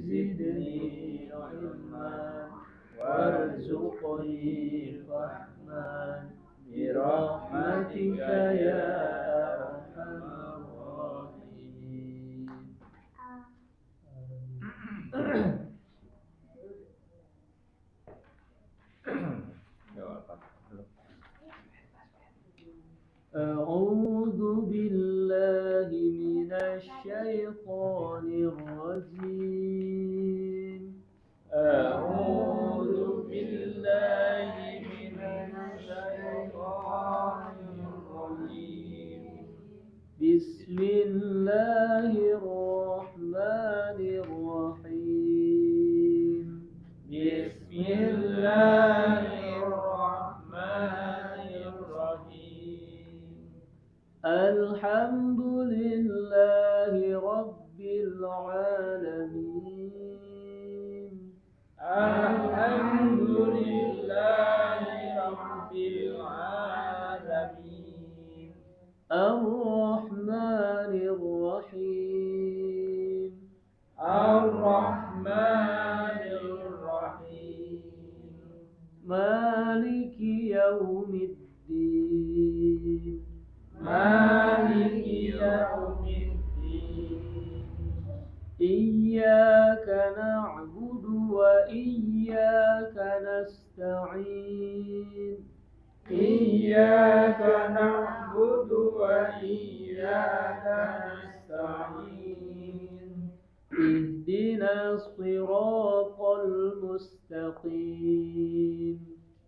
زدني علما وارزقني فهما برحمتك يا أرحم الراحمين. أعوذ بالله من الشيطان الرجيم. أعوذ بالله من الشيطان الرجيم. بسم الله الرحمن الرحيم. بسم الله الرحمن الرحيم. الحمد لله رب العالمين. الحمد لله رب العالمين. الرحمن الرحيم. الرحمن الرحيم. مالك يوم الدين. مالك يوم الدين. إياك نعبد وإياك نستعين. إياك نعبد وإياك نستعين. اهدنا الصراط المستقيم.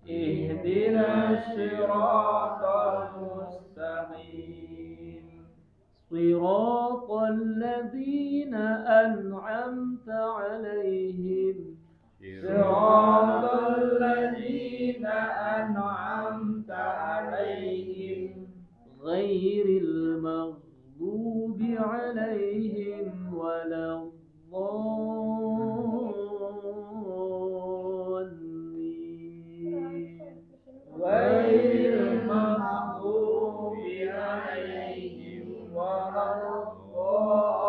اهدنا الصراط المستقيم. صراط الذين أنعمت عليهم. صراط الذين أنعمت عليهم غير المغضوب عليهم ولا الضالين. غير المغضوب عليهم ولا الضالين.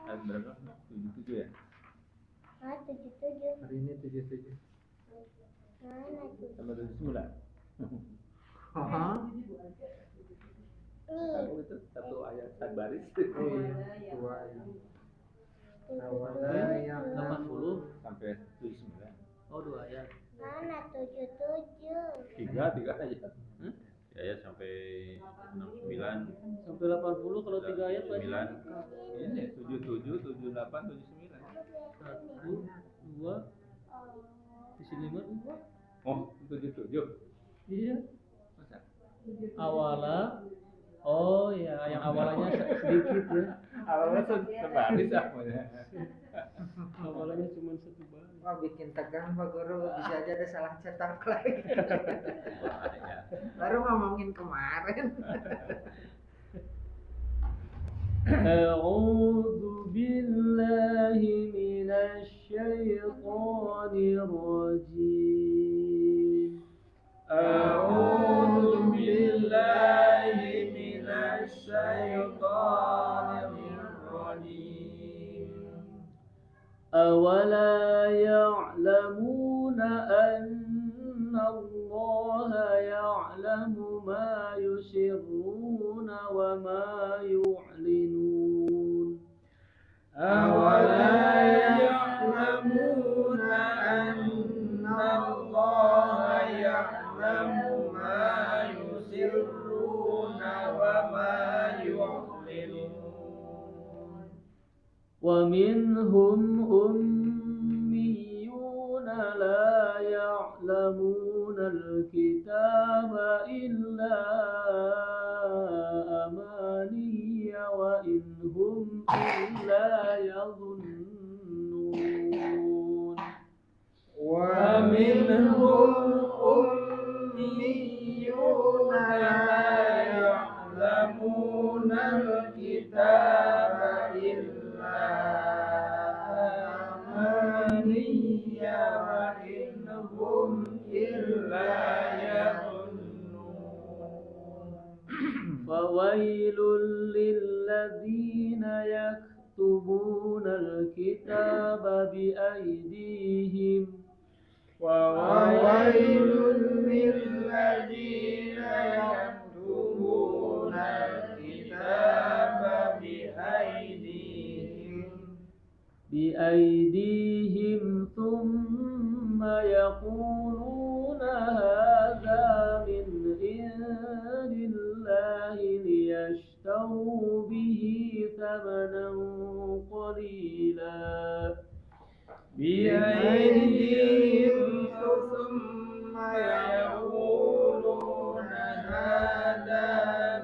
Ayat berapa? 77 ya? 77. Hari ini 77. Mana tuh? Sama 79. Kamu itu satu ayat satu baris. Oh iya, 2 ayat. Awalnya yang 80. Sampai 79. Oh 2 ayat. Mana 77? Tiga ayat. Ya, ayat sampai 69. Sampai 80 kalau 3 ayat banyak. 9. Ini 77, 78, 79. 1, 2, di sini 5. Oh, 77. Iya. Masa? Awala. Oh ya, yang awalnya sedikit ya. Awalnya sebaris apanya. Awalnya cuma 1 baris. wah bikin tegang Pak Guru, bisa aja ada salah cetak lagi. Bahaya. Baru ngomongin kemarin. أعوذ بالله من الشيطان الرجيم. أعوذ بالله من الشيطان الرجيم. أولا يعلمون أن الله يعلم ما يسرون وما يعلنون. أولا يعلمون أن الله يعلم ما يسرون وما يعلنون. ومنهم أميون لا يعلمون الكتاب إلا أماني وإن هم إلا يظنون. ومنهم أميون لا يعلمون الكتاب إلا أماني وإن هم إلا يظنون. فويل للذين يكتبون الكتاب بأيديهم وويل للذين يكتبون الكتاب بأيديهم ثم يقولون هذا من عند الله ليشتروا به ثمنا قليلا بأيديهم ثم يقولون هذا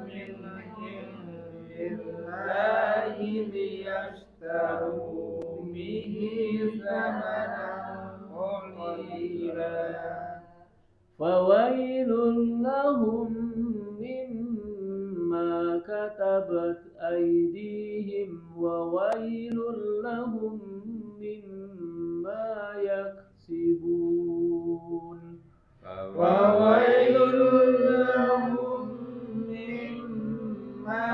من عند الله ليشتروا به ثمنا قليلا فويل لهم مما كتبت أيديهم وويل لهم مما يكسبون وويل لهم مما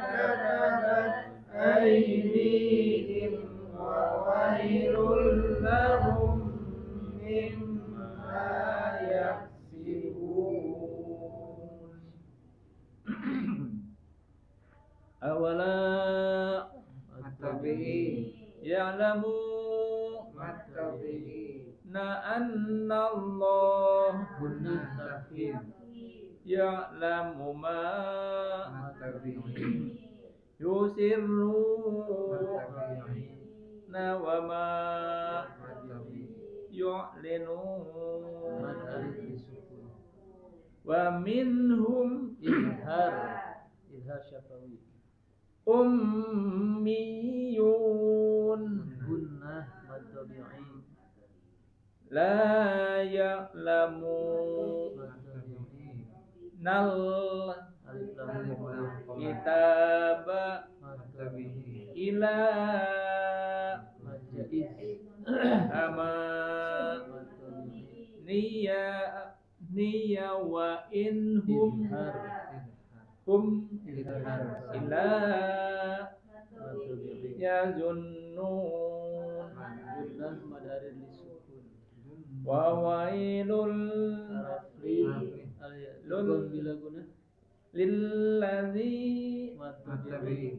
كتبت أيديهم وويل لهم مما يكسبون أولا يعلموا أن الله يعلم ما يسرون وما يعلنون ومنهم إظهار شفوي أميون gunnah mad tabi'i لا يعلمون alif lam kitab mad tabi'i ila mad jaiz ama mad tabi'i niya wa inhum hum izhar illa mad tabi'i yazunnun gunnah mad arid lisukun wa wailul arafli al-lun bila guna lillazi mad tabi'i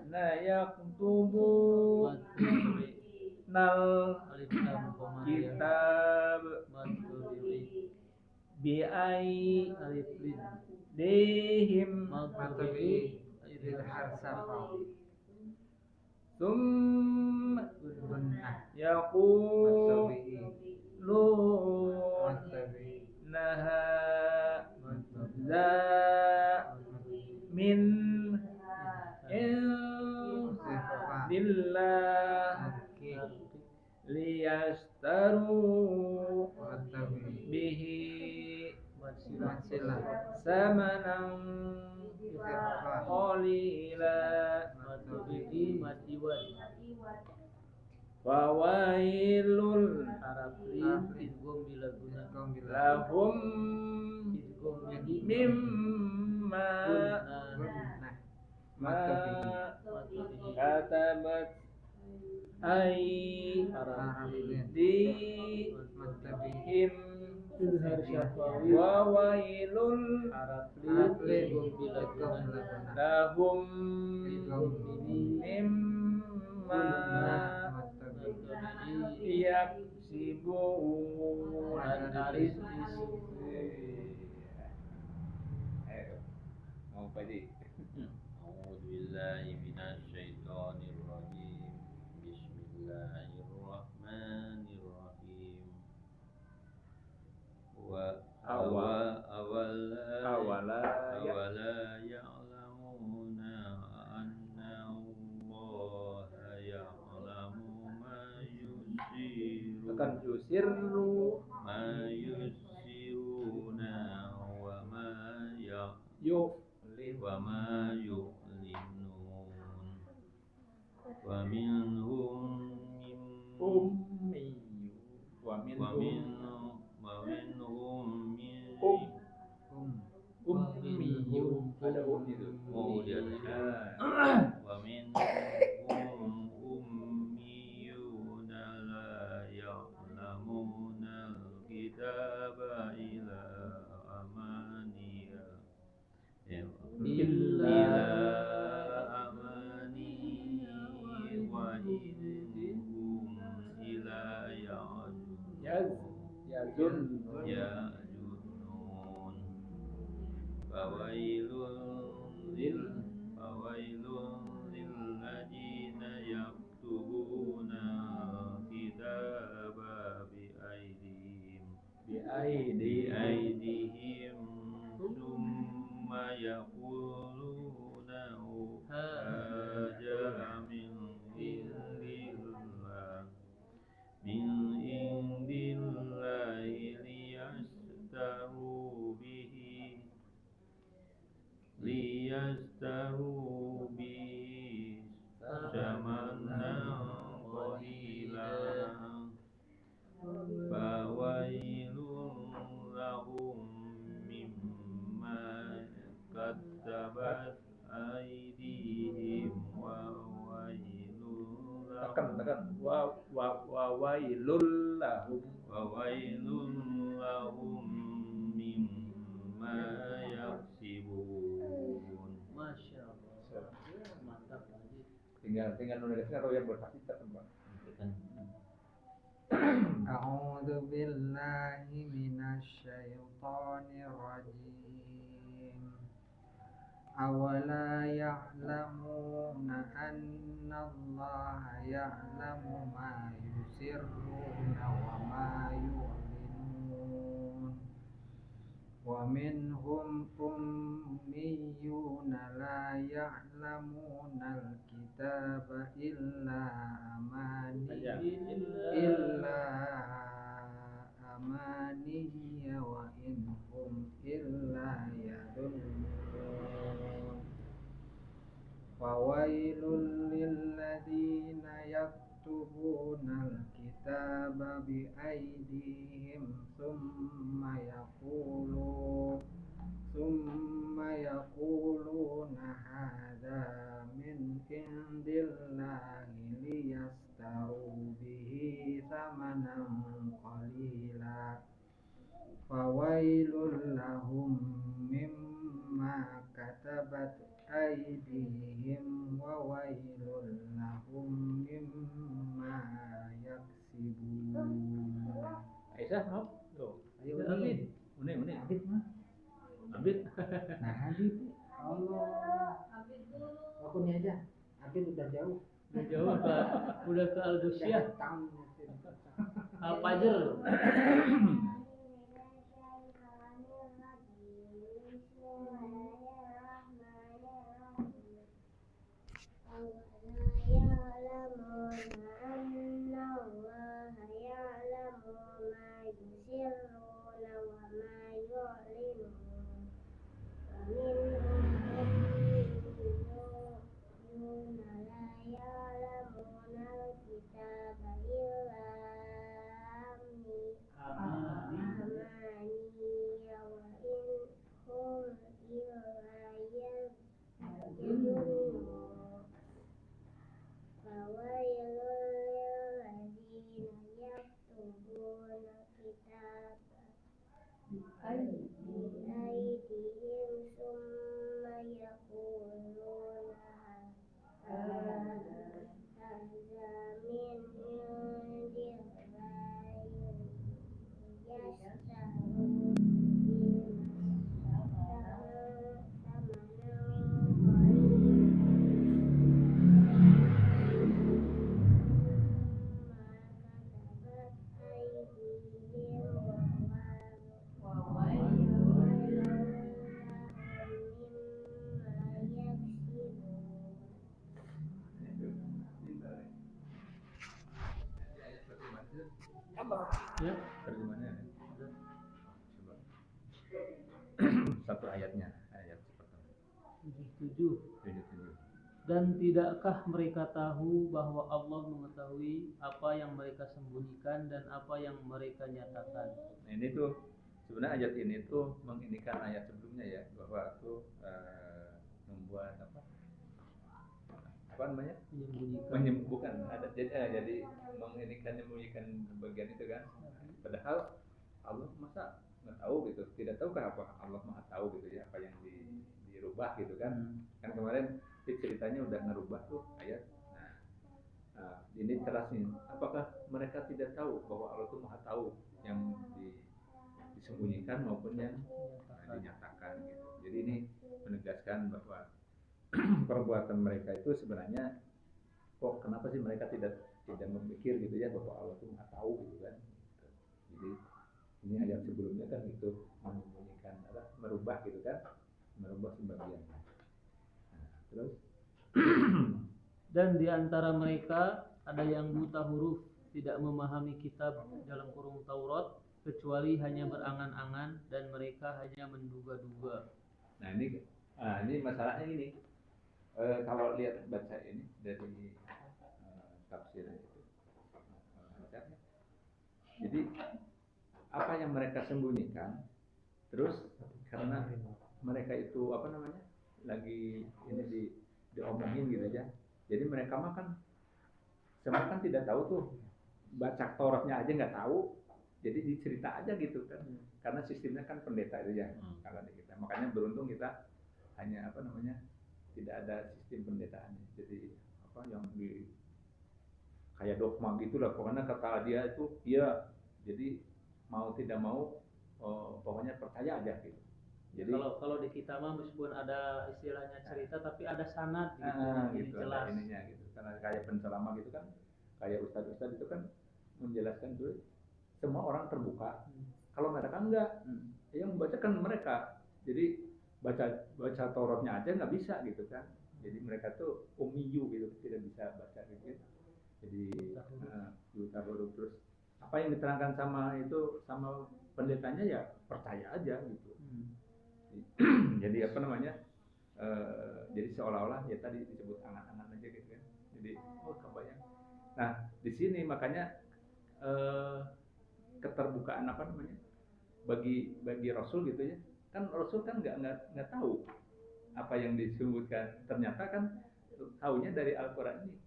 la yaktubu mad tabi'i nal alif lam koma ya kitab mad tabi'i bi ai alif lin dihim mad tabi'i thum yaqulun naha za min indillah liyastaru bihi samanan qalila mad tabi'i mad iwan wa wailul haraf lin idgham bila guna lahum idgham jadi mimma gunnah ma mad tabi'i katabat ai haraf lin di mad tabi'i him izhar syafawi wa wailul haraf lin idgham bila guna lahum ini mimma mad tabi'i yaksibun mad arid lisukun mau padi A'udzu billahi minasy syaithanir rajim Bismillahirrahmanirrahim wa awala ya'lamuna anna Allaha ya'lamu ma yusiru akan yusirru ma yusiruna wa ma yu'lin wa ma yu'linun wa minhum ummiyu wa minhum wa minhum min ummiyun. Ada itu. Oh di atasnya. Wa minhum ummiyuna la ya'lamuna al-kitaba illa amaniya. Illa amani wa idhum ila Yazun. ya'junun. Fawailun lil ladina yaktubuna kitaba bi aydihim summa yaquluna haja min indillahi liyastaru bihi thamanan qalilan fawailun lahum mimma kadzabat aydihim wa wailun lahum Tekan. Wa wailul lahum. Mimma yaksibun. Masya Allah. Mantap lagi. Tinggal nulisnya kalau yang berfasih tempat. A'udzu billahi minasyaitonir rajim. Awala ya'lamuna anna Allah ya'lamu ma yusirruna wa ma yu'linun. Wa minhum ummiyuna la ya'lamuna al-kitaba illa amaniya wa inhum illa yadunnun. Fawailul lilladina yaktubuna al-kitaba bi aydihim summa yaquluna hadza min indillahi liyastaru bihi thamanan qalila fawailul lahum mimma katabat aydihim wa wailul lahum mimma yaksibun. Aisyah, no? Tuh. Ayo Abid. Une. Abid. Nah, Habib. Allah. Aku nih aja. Habib udah jauh. Udah ke Al-Gusyah. Al-Fajr. Ya, terjemahannya. Coba. Satu ayat pertama. 77. 77. Dan tidakkah mereka tahu bahwa Allah mengetahui apa yang mereka sembunyikan dan apa yang mereka nyatakan? Nah, ini tuh sebenarnya ayat ini tuh menginikan ayat sebelumnya ya, bahwa tuh membuat apa namanya, menyembuhkan ada jadi menyembunyikan bagian itu kan, padahal Allah masa nggak tahu gitu, tidak tahukah apa Allah maha tahu gitu ya, apa yang dirubah gitu kan. Kan kemarin ceritanya udah ngerubah tuh ayat. Nah, ini keras nih, apakah mereka tidak tahu bahwa Allah itu maha tahu yang disembunyikan maupun yang dinyatakan gitu. Jadi ini menegaskan bahwa perbuatan mereka itu sebenarnya, kok kenapa sih mereka tidak memikir gitu ya, bahwa Allah itu maha tahu gitu kan. Jadi ini ayat sebelumnya kan itu menyembunyikan, merubah gitu kan, merubah sebagian. Nah, terus dan di antara mereka ada yang buta huruf, tidak memahami kitab dalam kurung Taurat, kecuali hanya berangan-angan, dan mereka hanya menduga-duga. Nah ini masalahnya ini. Kalau lihat baca ini dari tafsir itu, jadi apa yang mereka sembunyikan, terus karena mereka itu apa namanya, lagi ini diomongin gitu ya, jadi mereka makan semua kan tidak tahu tuh, baca Tauratnya aja nggak tahu, jadi dicerita aja gitu kan, karena sistemnya kan pendeta itu ya. Kalau di kita, makanya beruntung kita hanya apa namanya, tidak ada sistem pendetaan, jadi apa yang kayak dogma gitulah, pokoknya kata dia itu iya, jadi mau tidak mau pokoknya percaya aja gitu. Jadi kalau di kita mah meskipun ada istilahnya cerita, tapi ada sanad gitu, jelas ininya gitu. Karena kayak penceramah gitu kan, kayak ustadz itu kan menjelaskan dulu, semua orang terbuka. Kalau mereka enggak, yang membacakan mereka, jadi baca Tauratnya aja nggak bisa gitu kan. Jadi mereka tuh ummiyu gitu, tidak bisa baca gitu. Jadi buta huruf, terus apa yang diterangkan sama pendetanya ya percaya aja gitu. Jadi apa namanya, jadi seolah-olah ya tadi disebut angan-angan aja gitu kan. Jadi kebayang. Nah di sini makanya keterbukaan apa namanya, bagi Rasul gitu ya. Kan Rasul kan nggak tahu apa yang disebutkan, ternyata kan tahunya dari Al-Quran ini,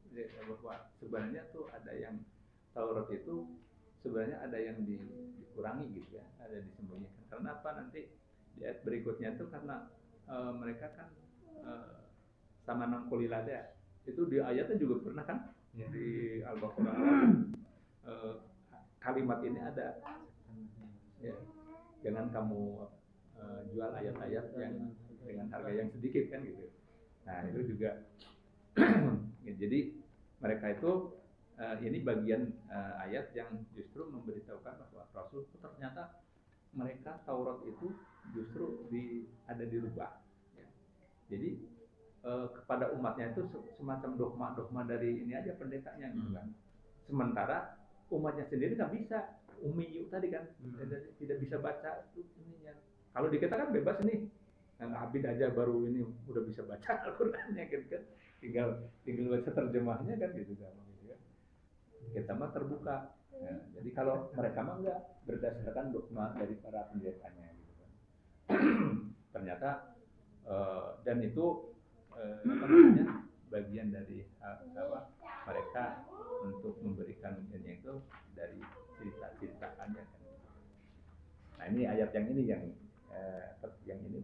bahwa sebenarnya tuh ada yang Taurat itu sebenarnya ada yang dikurangi gitu ya, ada disembunyikan. Karena apa, nanti di ayat berikutnya tuh karena mereka kan sama nangkulilada itu di ayatnya juga pernah kan di Al-Baqarah kalimat ini ada ya, jangan kamu jual ayat-ayat yang dengan harga yang sedikit kan gitu. Nah itu juga jadi mereka itu ini bagian ayat yang justru memberitahukan bahwa Rasul ternyata mereka Taurat itu justru ada dirubah ya. Jadi kepada umatnya itu semacam dogma dari ini aja pendetanya gitu kan. Sementara umatnya sendiri nggak bisa, ummiyu tadi kan, tidak bisa baca itu ininya. Kalau di kita kan bebas nih, Abid aja baru ini udah bisa baca Al-Qur'annya gitu kan, tinggal baca terjemahnya kan gitu kan. Kita mah terbuka. Ya, jadi kalau mereka mah enggak, berdasarkan dogma dari para pendetanya gitu kan. Ternyata dan itu apa namanya, bagian dari mereka untuk memberikan ini itu dari cerita-ceritaannya kan. Nah ini ayat yang ini yang ini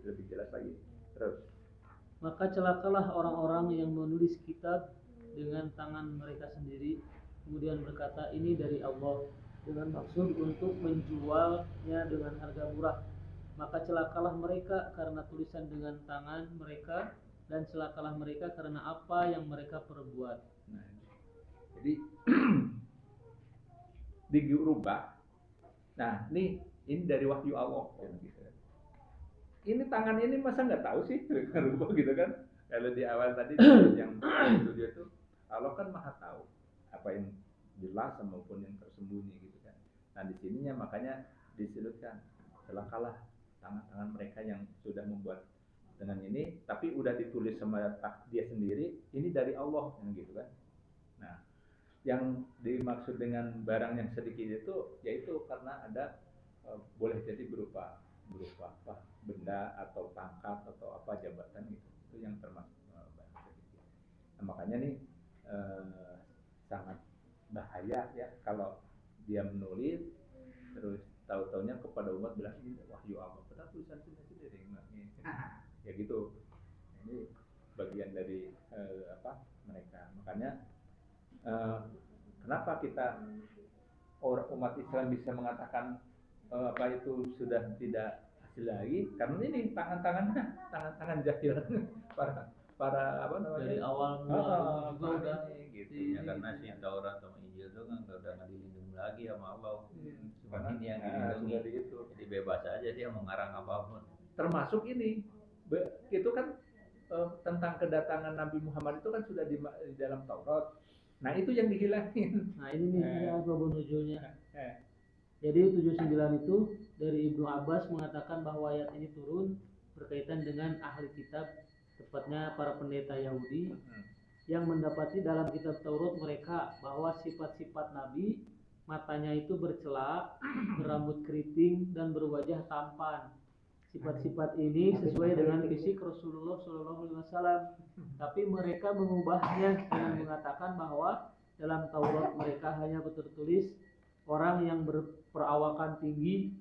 lebih jelas lagi. Terus maka celakalah orang-orang yang menulis kitab dengan tangan mereka sendiri, kemudian berkata ini dari Allah, dengan maksud untuk menjualnya dengan harga murah. Maka celakalah mereka karena tulisan dengan tangan mereka, dan celakalah mereka karena apa yang mereka perbuat. Nah, jadi dirubah. Nah ini dari wahyu Allah gitu. Ini tangan ini masa nggak tahu sih rubah gitu kan? Kalau di awal tadi yang studio itu Allah kan maha tahu apa yang jelas maupun yang tersembunyi gitu kan. Nah di sininya makanya disebutkan celakalah tangan-tangan mereka yang sudah membuat dengan ini, tapi udah ditulis sama dia sendiri, ini dari Allah gitu kan. Nah yang dimaksud dengan barang yang sedikit itu yaitu karena ada boleh jadi berupa apa, benda atau pangkat atau apa, jabatan gitu. Itu yang termasuk bahasa fikih. Nah, makanya nih sangat bahaya ya kalau dia menulis terus tahu-taunya kepada umat bilang ini wahyu Allah, padahal tulisan sendiri ya gitu. Ini bagian dari mereka. Makanya kenapa kita umat Islam bisa mengatakan apa itu sudah tidak asli lagi, karena ini tangan jahil para apa namanya Dari awal mula juga udah gitu. Ya karena si Taurat sama Injil itu kan udah nggak dilindungi lagi sama Allah. Cuma ini yang sudah dilindungi. itu. Jadi bebas aja dia mau ngarang apapun. Termasuk ini itu kan tentang kedatangan Nabi Muhammad itu kan sudah di dalam Taurat. Nah itu yang dihilangin. Nah ini nih asbabun nuzulnya. Eh. Jadi 79 itu dari Ibnu Abbas mengatakan bahwa ayat ini turun berkaitan dengan ahli kitab, tepatnya para pendeta Yahudi yang mendapati dalam kitab Taurat mereka bahwa sifat-sifat Nabi, matanya itu bercela, berambut keriting dan berwajah tampan. Sifat-sifat ini sesuai dengan fisik Rasulullah SAW. Tapi mereka mengubahnya dengan mengatakan bahwa dalam Taurat mereka hanya tertulis orang yang berperawakan tinggi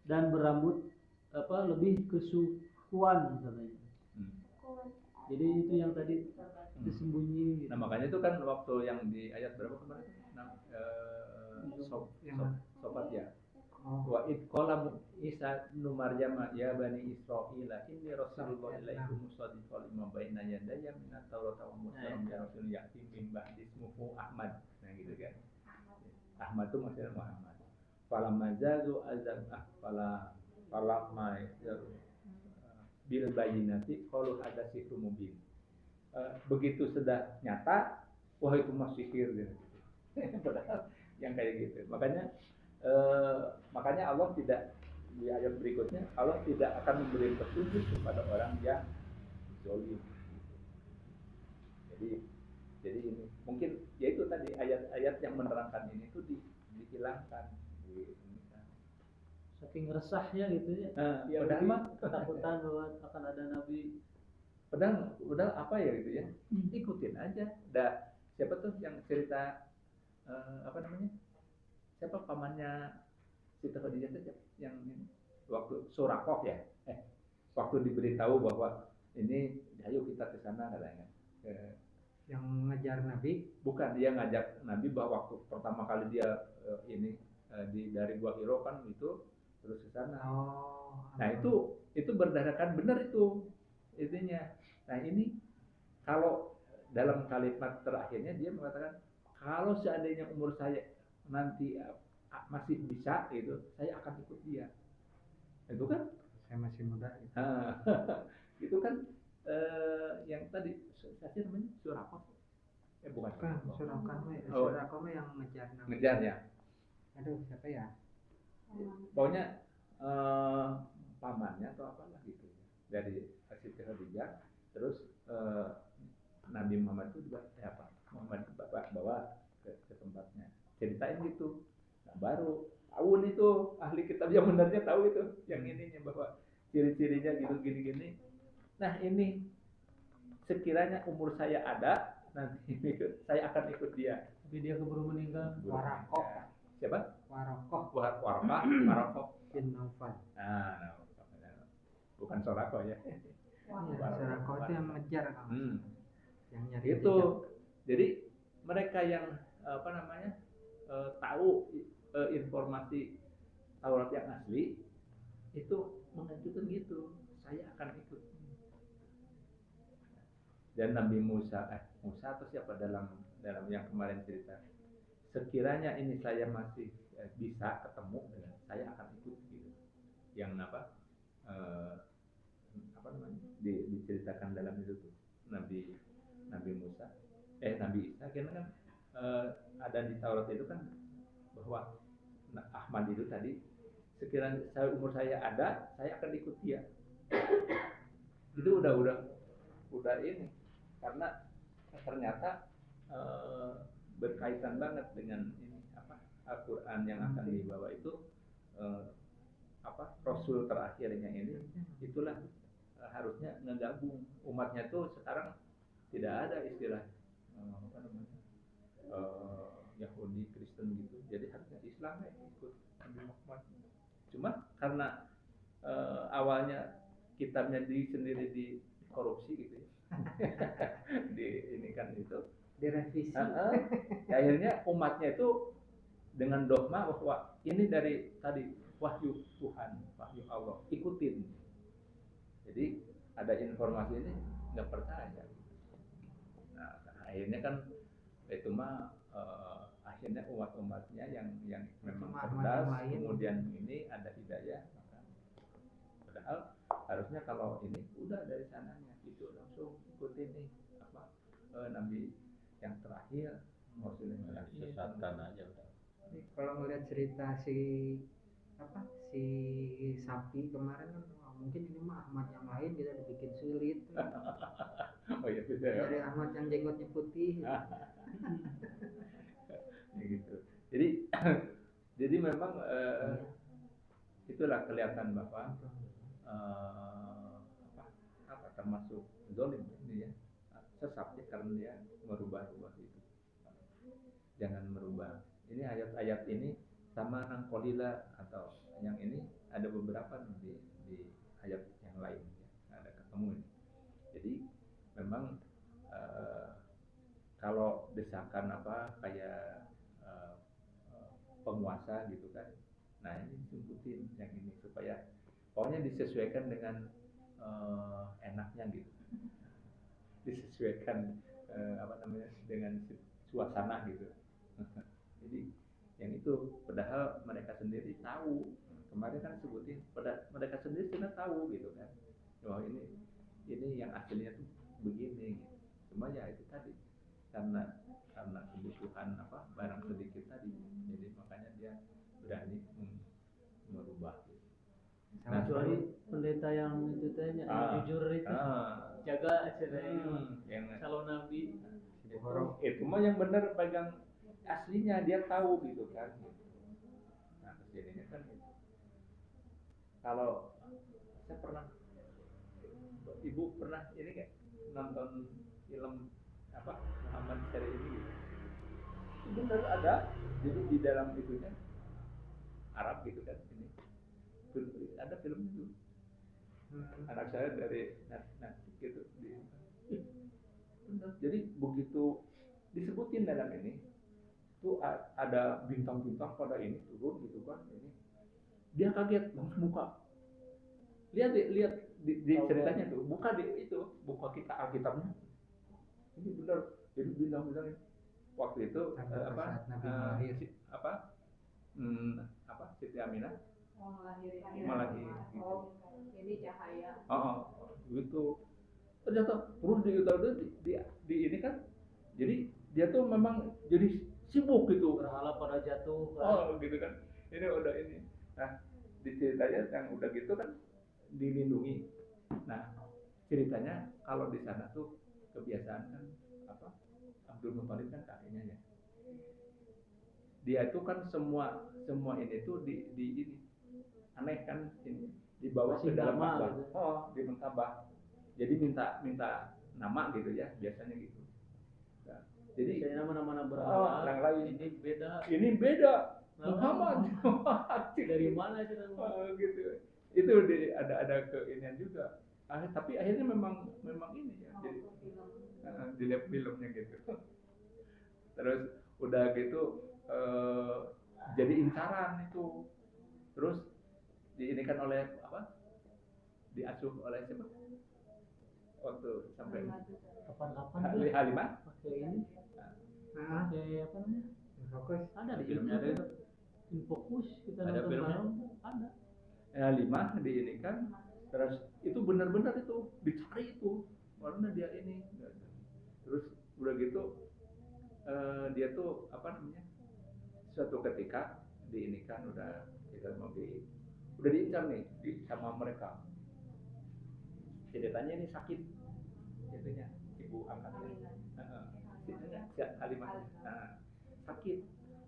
dan berambut lebih kesukuan katanya. Jadi itu yang tadi disembunyi. Gitu. Nah makanya itu kan waktu yang di ayat berapa kemarin? Sobat ya. Wa id qala Isa bin Maryam ya bani Israila inni rasulullah ilaikum musaddiqan lima baina yadayya min at-taurat wa musaddiqan ya rasul ya'ti min ba'di ismuhu Ahmad. Nah gitu kan. Ahmad itu maksudnya Muhammad. Falamma zazu falamma bil bayyinati qalu hadza sihrun mubin. Begitu sudah nyata, wah itu mah sihir gitu. Padahal yang kayak gitu. Makanya Allah tidak, di ayat berikutnya Allah tidak akan memberi petunjuk kepada orang yang zalim. Jadi ini mungkin yaitu tadi ayat-ayat yang menerangkan ini itu dihilangkan. Saking resahnya gitu ya. Padahal mah ketakutan bahwa akan ada nabi. Padahal apa ya gitu ya. Ikutin aja. Siapa tuh yang cerita apa namanya? Siapa pamannya Siti Khadijah itu yang ini waktu Surakoh ya, waktu diberitahu bahwa ini ayo kita ke sana katanya. Yang ngejar Nabi? Bukan, dia ngajak Nabi bahwa waktu pertama kali dia dari Gua Hiro kan itu terus ke sana. Nah itu berdasarkan benar itu intinya. Nah ini kalau dalam kalimat terakhirnya dia mengatakan kalau seandainya umur saya nanti masih bisa gitu, saya akan ikut dia. Itu kan? Saya masih muda. Gitu. Itu kan yang tadi saya namanya Surakoh. Bukan. Surakoh yang ngejar Nabi. Ngejar ya. Aduh siapa ya? Pokoknya pamannya atau apalah gitu dari Siti Khadijah. Terus Nabi Muhammad itu juga Muhammad itu bawa ke tempatnya. Ceritain gitu. Nah, baru tahu itu ahli kitab yang benarnya tahu itu yang ininya bahwa ciri-cirinya gitu gini-gini. Nah ini sekiranya umur saya ada nanti saya akan ikut dia. Tapi dia keburu meninggal. Warakoh. Siapa? Warakoh bin Naufal. Nah, bukan Sorako ya. Surakoh itu yang ngejar kan. Yang nyari itu jadi mereka yang tahu informasi Taurat yang asli itu mengajukan gitu, saya akan ikut. Dan Nabi Musa atau siapa dalam yang kemarin cerita, sekiranya ini saya masih bisa ketemu dengan saya akan ikut gitu. Yang diceritakan dalam itu tuh Nabi Musa Nabi Isa karena kan ada di Taurat itu kan bahwa Ahmad itu tadi sekiranya umur saya ada saya akan ikut dia. Itu udah ini karena ternyata berkaitan banget dengan ini Al-Quran yang akan dibawa itu Rasul terakhirnya ini, itulah harusnya ngegabung umatnya tuh. Sekarang tidak ada istilah Yahudi, Kristen gitu. Jadi harusnya Islam ya ikut Nabi Muhammad. Cuma karena awalnya kitabnya sendiri dikorupsi gitu ya. Ini kan itu direvisi. Akhirnya umatnya itu dengan dogma bahwa ini dari tadi wahyu Tuhan, wahyu Allah, ikutin. Jadi ada informasi ini nggak percaya. Nah, akhirnya kan itu mah akhirnya umat-umatnya yang memang cerdas, kemudian ini ada hidayah, maka padahal harusnya kalau ini udah dari sananya gitu langsung ikutin nih Nabi yang terakhir, Rasulullah Sesatkan aja udah. Kalau ngelihat cerita si sapi kemarin kan, mungkin ini mah Ahmad yang lain kita dibikin sulit. Oh iya beda ya. Dari Ahmad yang jenggotnya putih. Ya gitu. Jadi memang itulah kelihatan bahwa termasuk zalim ini ya, sesat ya, karena dia merubah-rubah itu. Jangan merubah. Ini ayat-ayat ini sama nangkolila atau yang ini ada beberapa di ayat yang lain ya, ada ketemu ini. Jadi memang kalau desakan kayak penguasa gitu kan, nah ini sebutin yang ini supaya pokoknya disesuaikan dengan enaknya gitu, disesuaikan dengan suasana gitu. Jadi yang itu padahal mereka sendiri tahu, kemarin kan sebutin mereka sendiri sudah tahu gitu kan, bahwa ini yang aslinya tuh begini gitu. Cuma ya itu tadi karena kebutuhan barang sedikit tadi, jadi makanya dia berani merubah. Nah, kecuali pendeta yang itu tanya jujur itu jaga acaranya yang calon nabi itu mah yang benar pegang aslinya, dia tahu gitu kan. Nah jadinya kan kalau saya pernah, ibu pernah ini nggak nonton film Muhammad seri ini gitu. Itu benar ada, jadi di dalam itunya Arab gitu kan, ini ada film itu. Anak saya dari nanti gitu benar. Jadi begitu disebutin dalam ini tuh ada bintang-bintang pada ini turun gitu kan, ini dia kaget langsung buka, lihat di ceritanya tuh, buka kita Alkitabnya, ini benar. Jadi bintang-bintang waktu itu Siti Aminah melahirkan gitu. Ini cahaya. Gitu. Ternyata terus di ini kan, jadi dia tuh memang jadi sibuk gitu. berhala pada jatuh Gitu kan. Ini udah ini. Nah, di ceritanya yang udah gitu kan dilindungi. Nah, ceritanya kalau di sana tuh kebiasaan kan Abdul Muthalib kan kakeknya ya. Dia itu kan semua ini tuh di ini aneh kan, ini dibawa ke dalam Ka'bah. gitu. Di Ka'bah. Jadi minta nama gitu ya, biasanya gitu. Nah, jadi saya nama-nama berhala yang lain ini beda Muhammad. dari mana itu Gitu. Itu ada keinian juga. Tapi akhirnya memang ini ya. Jadi dilihat filmnya gitu. Terus udah gitu jadi incaran itu. Terus diinikan oleh diasuh oleh siapa? Waktu sampai kapan-kapan Halimah pakai ini pakai apa namanya Fokus. ada di Filmnya ada itu. Infokus kita Ada nonton filmnya? bareng ada Halimah diinikan, terus itu benar-benar itu dicari itu mana dia ini. Terus udah gitu dia tuh suatu ketika diinikan, udah kita mau udah diincar nih sama mereka. Ceritanya ini sakit, itunya ibu angkatnya, Halimah, sakit.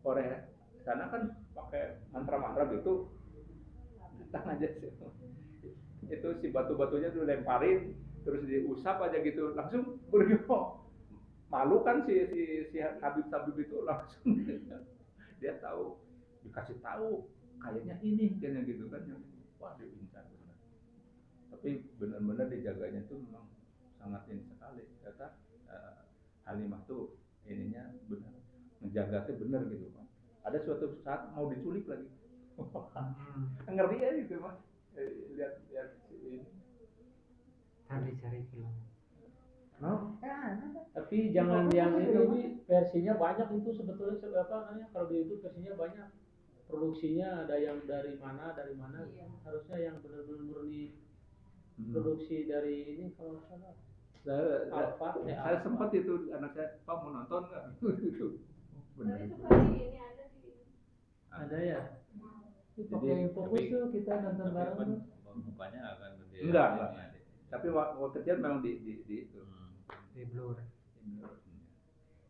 Korea sana kan pakai mantra-mantra gitu. Tentang aja sih. Itu si batu-batunya tuh lemparin, terus diusap aja gitu, langsung bergerak. Malu kan si Habib itu langsung dia tahu, dikasih tahu kayaknya ini kayaknya gitu kan, wah diincar benar. Tapi benar-benar dijaganya tuh memang sangat ini sekali. Kata Halimah tuh ininya benar, menjaga tuh benar gitu Pak. Ada suatu saat mau diculik lagi. Ngeri ya gitu Mas. Lihat ini. Cari film. Tapi jangan yang ini versinya banyak itu sebetulnya apa namanya kalau di YouTube versinya banyak. Produksinya ada yang dari mana gitu. Harusnya yang benar-benar murni produksi dari ini kalau salah. Saya sempat itu anak saya, Pak mau nonton nggak? Gitu. Benar. Ada ya. Itu Jadi, pakai fokus tapi- tuh kita nonton bareng tuh. Mukanya akan gede. Enggak. Tapi waktu kecil memang di itu. Di blur.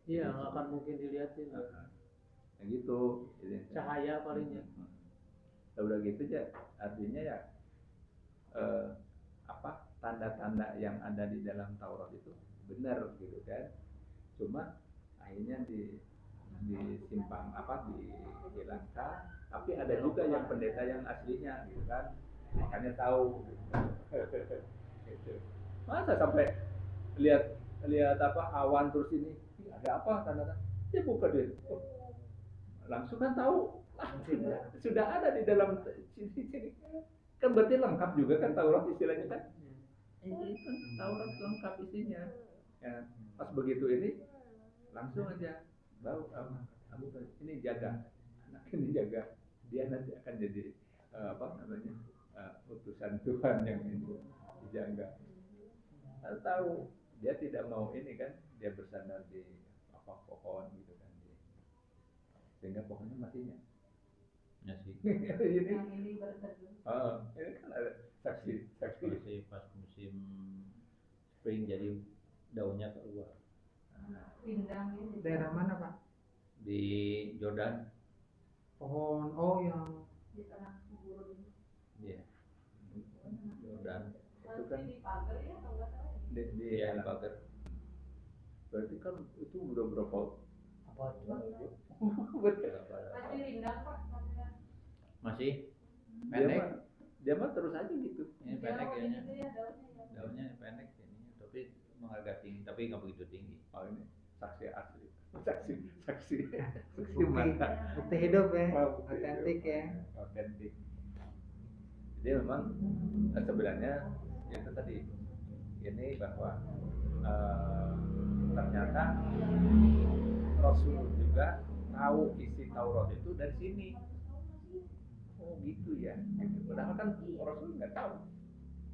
Iya, nggak akan mungkin dilihatin. Ya gitu. Jadi, Cahaya palingnya. Ya udah gitu aja. Artinya ya apa tanda-tanda yang ada di dalam Taurat itu benar gitu kan. Cuma akhirnya disimpang apa dihilangkan. Tapi ada juga yang pendeta yang aslinya gitu kan. Makanya tahu. Gitu. Masa sampai lihat apa awan terus ini ada apa tanda-tanda dia buka dia langsung kan tahu sudah ada di dalam sini kan berarti lengkap juga kan Taurat istilahnya kan ini kan Taurat lengkap isinya ya pas begitu ini langsung aja bau ini jaga anak ini jaga dia nanti akan jadi apa namanya utusan Tuhan yang itu dijaga. Tahu dia tidak mau ini kan dia bersandar di apa pohon gitu kan sehingga pohonnya matinya. Ya sih. ini kan ada saksi Masih pas musim spring jadi daunnya keluar Daerah mana Pak? di Jordan. Pohon yang Iya. Jordan. itu kan di Iya, alam. pagar. Berarti kan itu udah berapa Apa tuh? Masih dia pendek. mah, dia mah terus aja gitu. Ini pendek kayaknya. Daunnya pendek ininya, tapi agak tinggi, tapi nggak begitu tinggi. Oh ini saksi asli saksi bukti hidup ya, Wow, otentik ya. Otentik. Jadi memang sebenarnya itu tadi ini bahwa ternyata Rasul juga tahu isi Taurat itu dari sini. Oh gitu ya. Gitu. Padahal kan Rasul nggak tahu,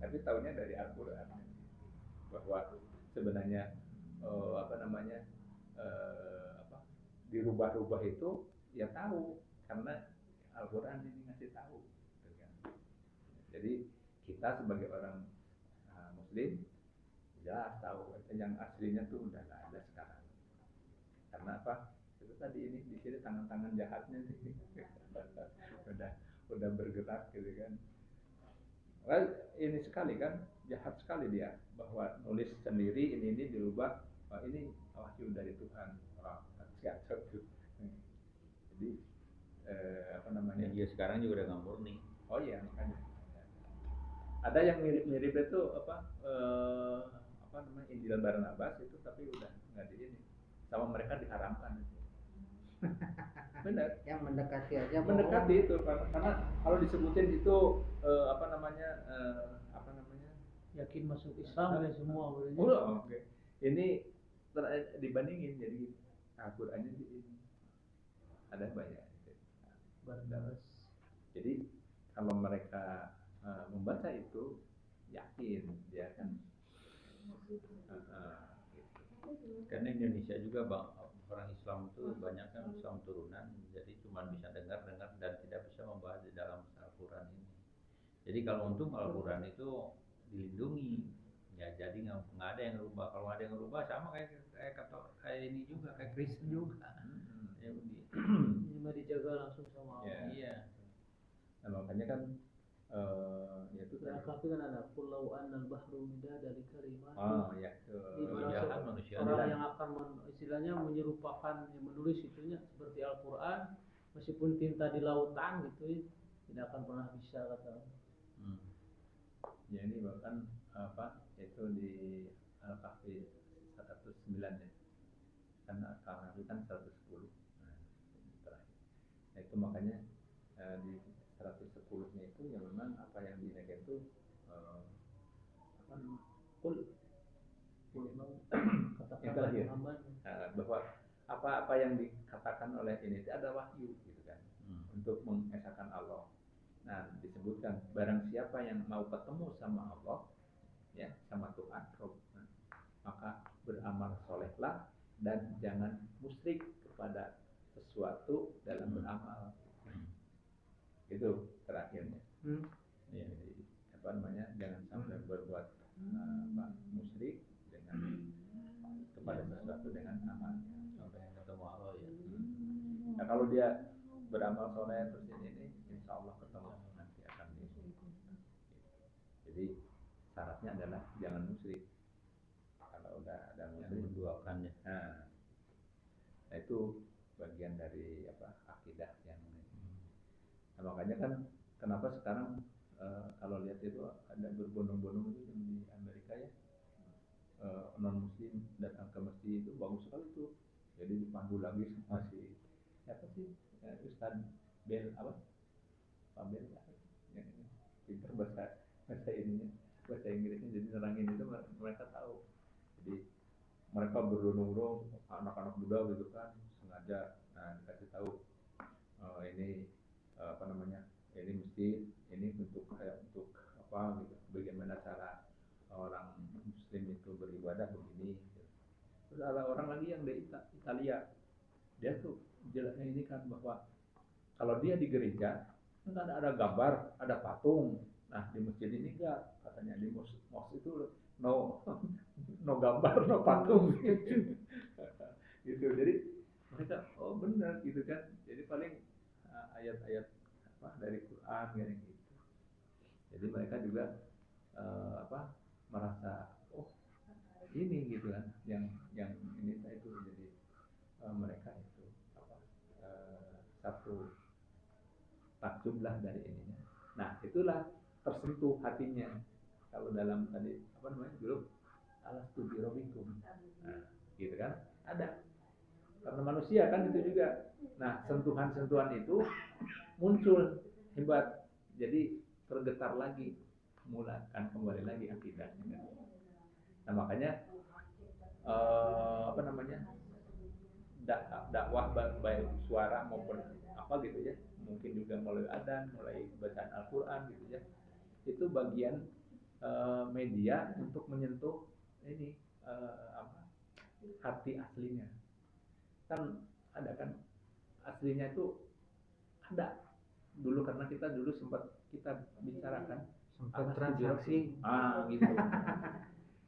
tapi tahunya dari Al-Quran bahwa sebenarnya apa namanya dirubah-rubah itu ya tahu karena Al-Quran ini ngasih tahu. Gitu kan. Jadi kita sebagai orang Muslim jelas tahu yang aslinya tuh udah nggak ada sekarang. Karena apa? Itu tadi ini di sini tangan-tangan jahatnya nih udah bergerak gitu kan. Well, ini sekali kan jahat sekali dia bahwa nulis sendiri ini dirubah ini wahyu dari Tuhan orang siapa tuh. Jadi apa namanya? Ya sekarang juga udah nggak murni. Oh iya makanya. Ada yang mirip-mirip itu apa namanya Injil Barnabas itu tapi udah nggak di ini sama mereka diharamkan itu. Benar. Yang mendekati aja Mendekati itu karena kalau disebutin itu apa namanya Yakin masuk Islam ya semua berarti. oh, oke. Ini dibandingin jadi Al-Qur'annya di ini ada banyak. Barnabas. Jadi kalau mereka membaca itu yakin dia kan gitu. Karena Indonesia juga orang Islam itu banyak kan Islam turunan, jadi cuma bisa dengar dan tidak bisa membahas di dalam Al-Quran ini. Jadi kalau untung Al-Quran itu dilindungi, ya jadi nggak ada yang rubah. Kalau ada yang rubah sama kayak ini juga kayak Kristen juga. Ya, Ini mah dijaga langsung sama Allah. Ya. Iya. Nah, makanya kan Ya itu Ya, tadi. tapi kan ada pulau anal bahru midada dari kalimat. Ya Ini Kejahat termasuk manusia orang ini. yang akan istilahnya menyerupakan yang menulis itunya seperti Al-Quran, meskipun tinta di lautan gitu ya, tidak akan pernah bisa kata. Ya ini bahkan itu di Al-Kahfi 109 ya. Kan Al-Kahfi kan 110. Nah, ini terakhir. Nah, itu makanya di 110-nya itu ya memang apa yang dinaikkan itu Kul yang yang terakhir Muhammad. bahwa apa yang dikatakan oleh ini itu ada wahyu gitu kan untuk mengesahkan Allah. Nah disebutkan barang siapa yang mau ketemu sama Allah ya sama Tuhan maka beramal solehlah dan jangan musyrik kepada sesuatu dalam beramal. Itu terakhirnya. Ya, jadi, jangan sampai berbuat musyrik dengan kepada sesuatu dengan amalnya sampai ketemu Allah ya. Nah kalau dia beramal soleh terus ini insya Allah ketemu nanti akan jadi syaratnya adalah jangan musyrik. Kalau udah ada musyrik Menduakan ya. Nah itu bagian dari akidah yang nah, makanya kan kenapa sekarang kalau lihat itu ada berbondong-bondong itu yang di Amerika ya non muslim datang ke masjid itu bagus sekali tuh. Jadi dipandu lagi sama si siapa sih Ustaz Bel Pak Bel yang pintar bahasa ininya bahasa Inggrisnya jadi nerangin itu mereka tahu. Jadi mereka berbondong-bondong anak-anak muda gitu kan sengaja dikasih tahu ini ini masjid ini untuk apa gitu bagaimana cara orang muslim itu beribadah begini gitu. Terus ada orang lagi yang di Italia dia tuh jelasnya ini kan bahwa kalau dia di gereja kan ada gambar ada patung. Nah di masjid ini enggak katanya di mosque itu no gambar no patung gitu. Jadi mereka benar gitu kan. Jadi paling ayat-ayat dari Quran kayak gitu. Jadi mereka juga merasa ini gitu kan yang ini itu jadi mereka itu satu takjub lah dari ininya. Nah itulah tersentuh hatinya kalau dalam tadi dulu alastu bi rabbikum. Nah gitu kan ada karena manusia kan itu juga. Nah sentuhan-sentuhan itu muncul hebat jadi tergetar lagi mulakan kembali lagi akidahnya. Nah makanya dakwah baik suara maupun apa gitu ya mungkin juga mulai adzan mulai bacaan Al-Quran gitu ya itu bagian media untuk menyentuh ini hati aslinya kan ada kan aslinya itu ada dulu karena kita dulu sempat kita bicarakan sempat transaksi gitu.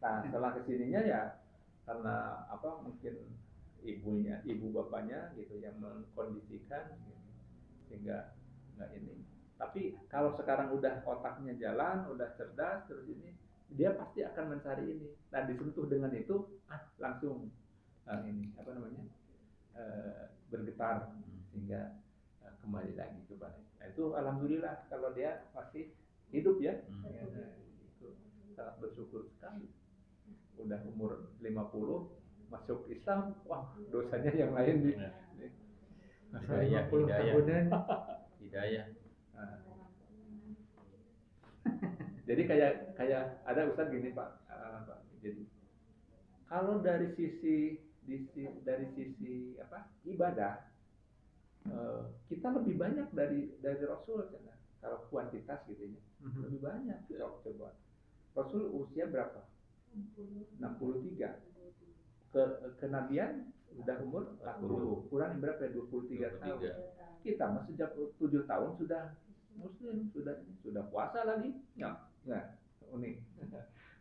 Nah setelah kesininya ya karena mungkin ibu bapaknya gitu yang mengkondisikan gitu, sehingga nggak ini. Tapi kalau sekarang udah otaknya jalan, udah cerdas terus ini dia pasti akan mencari ini. Nah disentuh dengan itu langsung ini bergetar sehingga kembali lagi kepada. Nah itu alhamdulillah kalau dia masih hidup ya. Itu sangat bersyukur sekali. Udah umur 50 masuk Islam, wah dosanya yang lain nih. Hidayah. Jadi kayak ada ustaz gini Pak. Jadi kalau dari sisi ibadah kita lebih banyak dari Rasul kan. Kalau kuantitas gitu ya. Lebih banyak. Coba. Rasul usia berapa? 63. Kenabian udah umur 40. Kurang berapa ya? 23 tahun. Kita mah sejak 7 tahun sudah muslim, sudah puasa lagi. Ya, unik.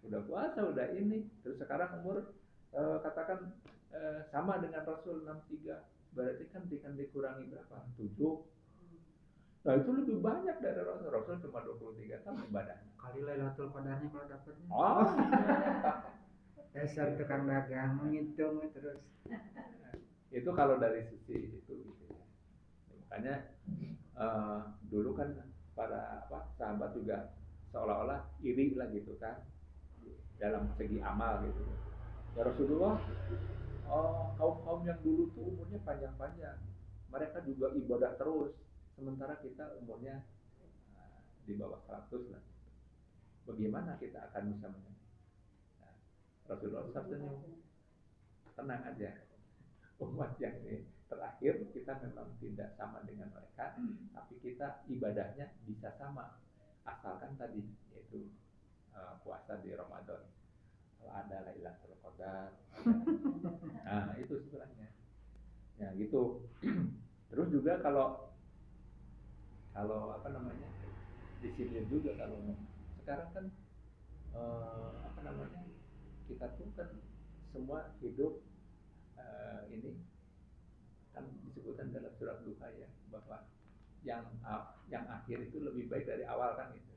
Udah puasa, udah ini. Terus sekarang umur katakan sama dengan Rasul 63. Berarti kan dikurangi berapa? 7. Nah itu lebih banyak dari Rasul. Rasul cuma 23 tahun ibadahnya. Kali Lailatul Qadarnya kalau dapatnya. Oh, Dasar tukang dagang menghitung terus. itu kalau dari sisi itu gitu ya. Makanya dulu kan para sahabat juga seolah-olah iri lah gitu kan dalam segi amal gitu. Ya Rasulullah, kaum yang dulu tuh umurnya panjang-panjang, mereka juga ibadah terus, sementara kita umurnya di bawah 100 lah. Bagaimana kita akan bisa menang? Nah, Rasulullah sabdanya, tenang aja, umat yang ini terakhir kita memang tidak sama dengan mereka, tapi kita ibadahnya bisa sama, asalkan tadi yaitu puasa di Ramadan. Kalau ada Lailatul Qadar, nah itu sebenarnya, ya gitu. Terus juga kalau di sini juga kalau sekarang kan kita tuh kan semua hidup ini kan disebutkan dalam surat Duha ya, bahwa yang akhir itu lebih baik dari awal kan gitu.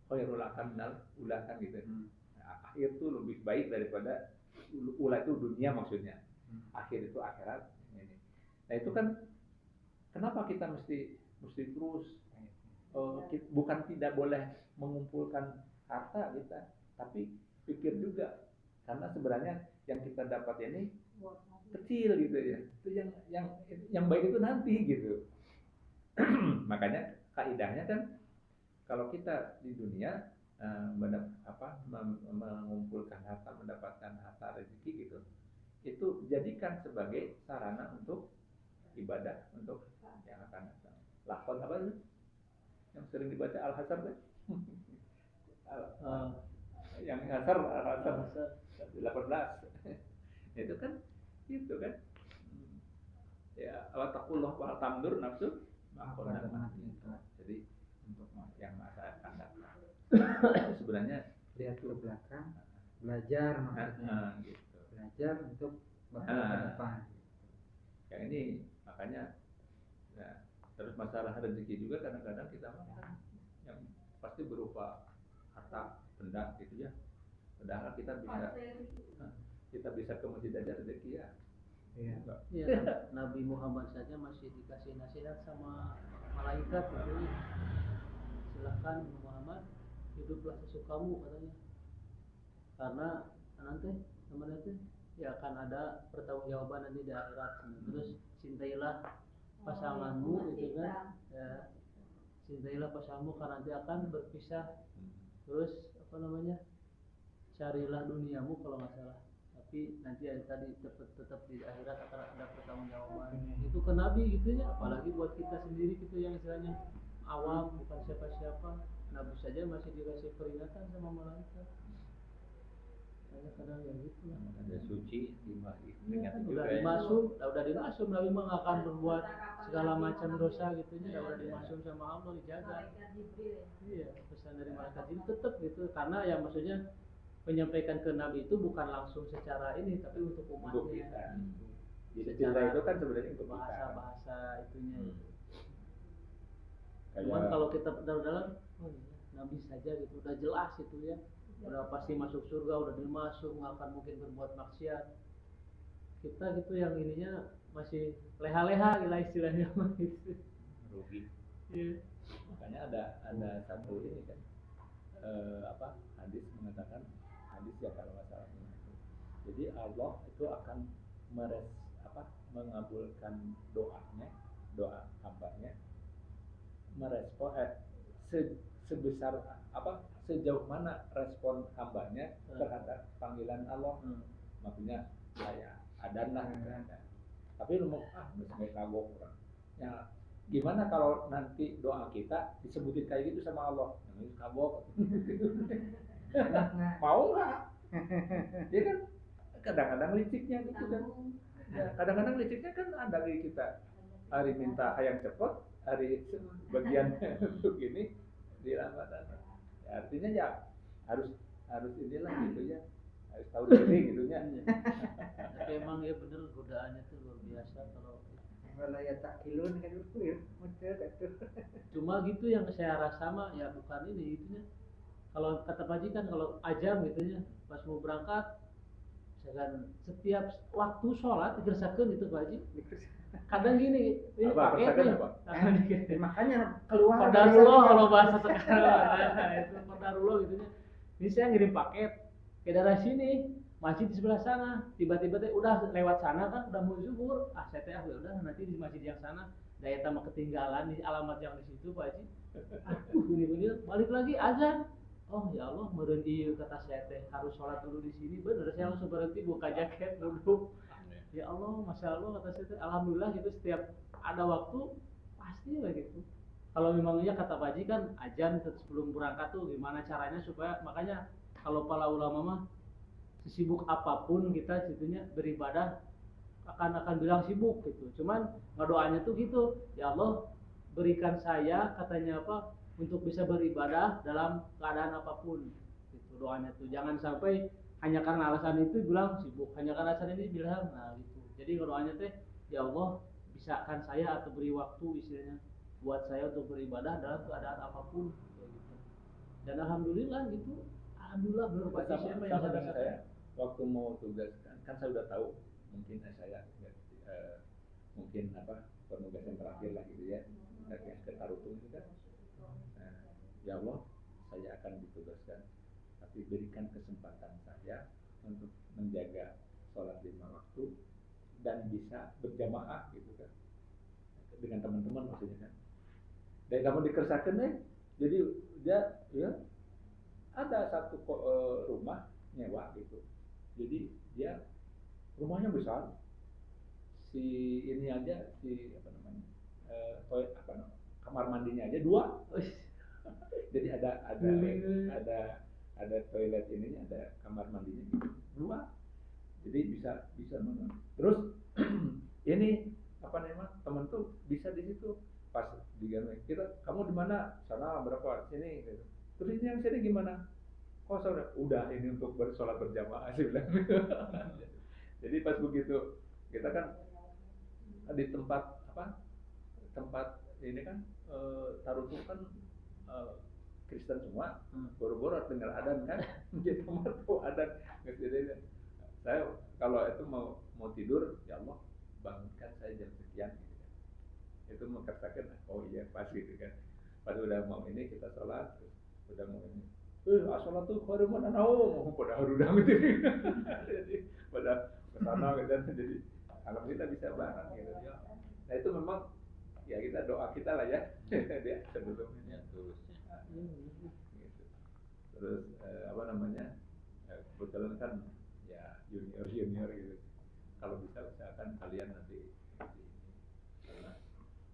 Khairul akan minal ula kan gitu. Akhir itu lebih baik daripada ula itu dunia maksudnya. Akhir itu akhirat ini. Nah itu kan kenapa kita mesti terus bukan tidak boleh mengumpulkan harta kita, tapi pikir juga karena sebenarnya yang kita dapat ini kecil gitu ya. Itu yang baik itu nanti gitu. Makanya kaidahnya kan kalau kita di dunia mengumpulkan harta, mendapatkan harta rezeki gitu, itu jadikan sebagai sarana untuk ibadah untuk yang akan datang. Lakon apa itu? Yang sering dibaca Al-Hasr kan? Yang Hasr Al-Hasr 18. Itu kan ya awataqullah wa tamdur nafsu jadi untuk yang masa akan datang. Sebenarnya Lihat ke belakang, belajar maksudnya. gitu. Belajar untuk bakal ke depan. Yang ini makanya terus masalah rezeki juga kadang-kadang kita makan yang pasti berupa harta benda gitu ya. Padahal kita bisa ke masjid aja rezeki ya. Iya. Ya, Nabi Muhammad saja masih dikasih nasihat sama malaikat gitu. Silahkan Muhammad, hiduplah sesukamu katanya. Karena nanti ya akan ada pertanggungjawaban nanti di akhirat. Terus cintailah pasanganmu gitu kan. Ya, cintailah pasanganmu karena nanti akan berpisah. Terus carilah duniamu kalau nggak salah. Tapi nanti tadi tetap di akhirat akan ada pertanggungjawaban. Itu ke Nabi gitu ya, apalagi buat kita sendiri gitu yang istilahnya awam bukan siapa-siapa. Nabi saja masih dikasih peringatan sama malaikat. Kadang ya gitu lah. Ada suci Kan udah dimasuk Nabi mah nggak akan berbuat segala macam dosa gitu ya, udah dimasuk sama Allah, dijaga. Iya, pesan dari malaikat ini tetap gitu, karena ya maksudnya menyampaikan ke Nabi itu bukan langsung secara ini, tapi untuk umatnya. Untuk kita. Jadi cinta itu kan sebenarnya untuk bahasa itunya. Kayak Cuman kalau kita dalam Nabi saja gitu, udah jelas itu ya, udah pasti masuk surga, udah dimasuk, nggak akan mungkin berbuat maksiat. Kita gitu yang ininya masih leha-leha gila istilahnya gitu. rugi. Iya. Makanya ada satu ini kan hadis mengatakan, hadis ya kalau masalahnya itu. Jadi Allah itu akan mengabulkan doa hambanya, merespon sebesar sejauh mana respon hambanya terhadap panggilan Allah. Maksudnya saya adan lah tapi lu mau mesti kagok orang ya, gimana kalau nanti doa kita disebutin kayak gitu sama Allah, namanya kagok. Mau nggak? Dia kan kadang-kadang liciknya gitu kan ya, kadang-kadang liciknya kan ada di kita, hari minta hayang cepet, hari bagian begini dilambat. Ya, artinya ya harus inilah gitu ya, harus tahu diri gitu ya. Tapi emang ya bener godaannya tuh luar biasa kalau ya tak kilun kan itu ya. Cuma gitu yang saya rasa mah ya bukan ini itunya. Kalau kata Pak Haji kan kalau ajam gitu ya pas mau berangkat misalkan setiap waktu sholat dikerjakan gitu Pak Haji. Kadang gini ini Apa, pakai kerjakan nih. apa? Makanya keluar Qadarullah kalau bahasa sekarang. Nah, itu qadarullah gitu ya. Ini saya ngirim paket ke daerah sini, masjid di sebelah sana. Tiba-tiba teh udah lewat sana kan udah mau zuhur. Ah saya teh udah nanti di masjid yang sana. Daya tambah ketinggalan di alamat yang di situ Pak Haji. Aduh ini balik lagi azan. Oh ya Allah meureun ieu kata saya teh harus sholat dulu di sini. Bener saya langsung berhenti buka jaket duduk. Ya Allah, masya Allah kata saya teh, alhamdulillah gitu setiap ada waktu pasti lah gitu. Kalau memangnya kata Pak Haji kan ajan sebelum berangkat tuh gimana caranya supaya makanya kalau para ulama mah sesibuk apapun kita situnya beribadah akan bilang sibuk gitu. Cuman ngedoanya tuh gitu, ya Allah berikan saya katanya apa untuk bisa beribadah dalam keadaan apapun. Gitu doanya tuh. Jangan sampai hanya karena alasan itu bilang sibuk, hanya karena alasan ini bilang nah gitu. Jadi doanya teh ya Allah bisakan saya atau beri waktu istilahnya buat saya untuk beribadah dalam keadaan apapun kayak gitu. Dan alhamdulillah gitu. Alhamdulillah benar Pak Haji Sama yang dengan saya waktu mau tugas kan saya udah tahu mungkin saya mungkin apa penugasan terakhir lah gitu ya yang ke Tarutung itu kan ya Allah saya akan ditugaskan tapi berikan kesempatan saya untuk menjaga sholat 5 waktu dan bisa berjamaah gitu kan dengan teman-teman maksudnya kan dari kamu dikerjakan jadi dia ya ada satu rumah nyewa gitu jadi dia rumahnya besar si ini aja si apa namanya kamar mandinya aja 2 jadi ada toilet ininya ada kamar mandinya gitu 2 jadi bisa mana terus ini apa namanya temen tuh bisa di situ pas diganti kita kamu di mana sana berapa sini gitu. Terus ini yang sini gimana kok saudara udah ini untuk bersolat berjamaah sih bilang jadi pas begitu kita kan di tempat ini kan Tarutung kan Kristen semua boro-boro dengar adzan kan jadi tuh adzan jadi saya kalau itu mau tidur ya Allah bangunkan saya jam sekian gitu kan itu mengatakan oh iya pas gitu kan pas udah mau ini kita sholat terus udah mau ini sholat tuh kalau mana mau pada harudang gitu jadi pada kesana gitu jadi alhamdulillah bisa bareng gitu ya nah itu memang ya kita doa kita lah ya dia sebelumnya tulusnya gitu. Terus apa namanya kebetulan kan ya junior gitu kalau bisa usahakan kalian nanti karena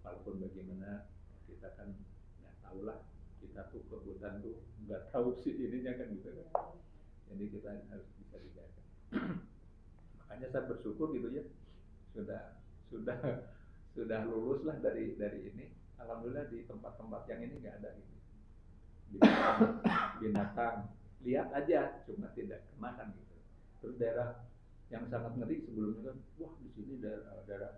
walaupun bagaimana kita kan nggak tahu lah kita tuh kebutuhan tuh nggak tahu sih ininya kan gitu kan jadi kita harus bisa dijaga makanya saya bersyukur gitu ya sudah lulus lah dari ini alhamdulillah di tempat-tempat yang ini nggak ada gitu binatang lihat aja cuma tidak kena kan gitu terus daerah yang sangat ngeri sebelumnya kan wah di sini daerah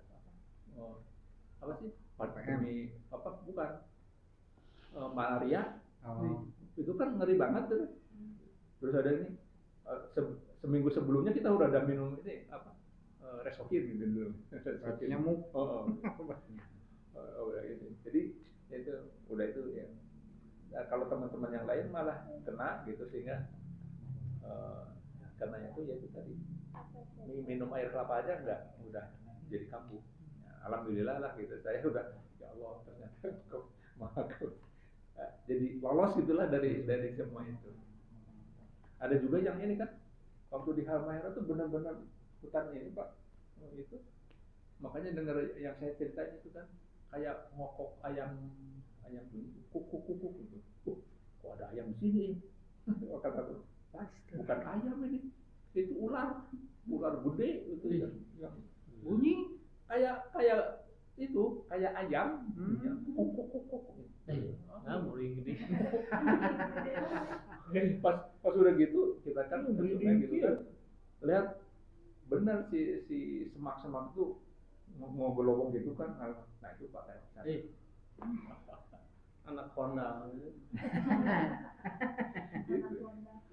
apa sih pandemi apa bukan malaria itu kan ngeri banget tuh terus ada ini seminggu sebelumnya kita udah ada minum ini apa resokin gitu dulu nyamuk udah gitu jadi itu udah itu ya nah, kalau teman-teman yang lain malah kena gitu sehingga karena itu ya itu tadi minum air kelapa aja enggak udah jadi kambuh ya, alhamdulillah lah gitu saya udah ya Allah ternyata jadi lolos gitulah dari semua itu ada juga yang ini kan waktu di Halmahera tuh benar-benar hutan ini Pak itu makanya dengar yang saya ceritain itu kan kayak ngokok ayam bunyi kuk gitu kok ada ayam di sini kata tuh bukan ayam ini itu ular gede itu yang bunyi kayak itu kayak ayam kuk nah mulai gede pas udah gitu kita kan gitu kan lihat benar si semak itu mau gelobong gitu kan nah itu Pak Anak Honda. Gitu.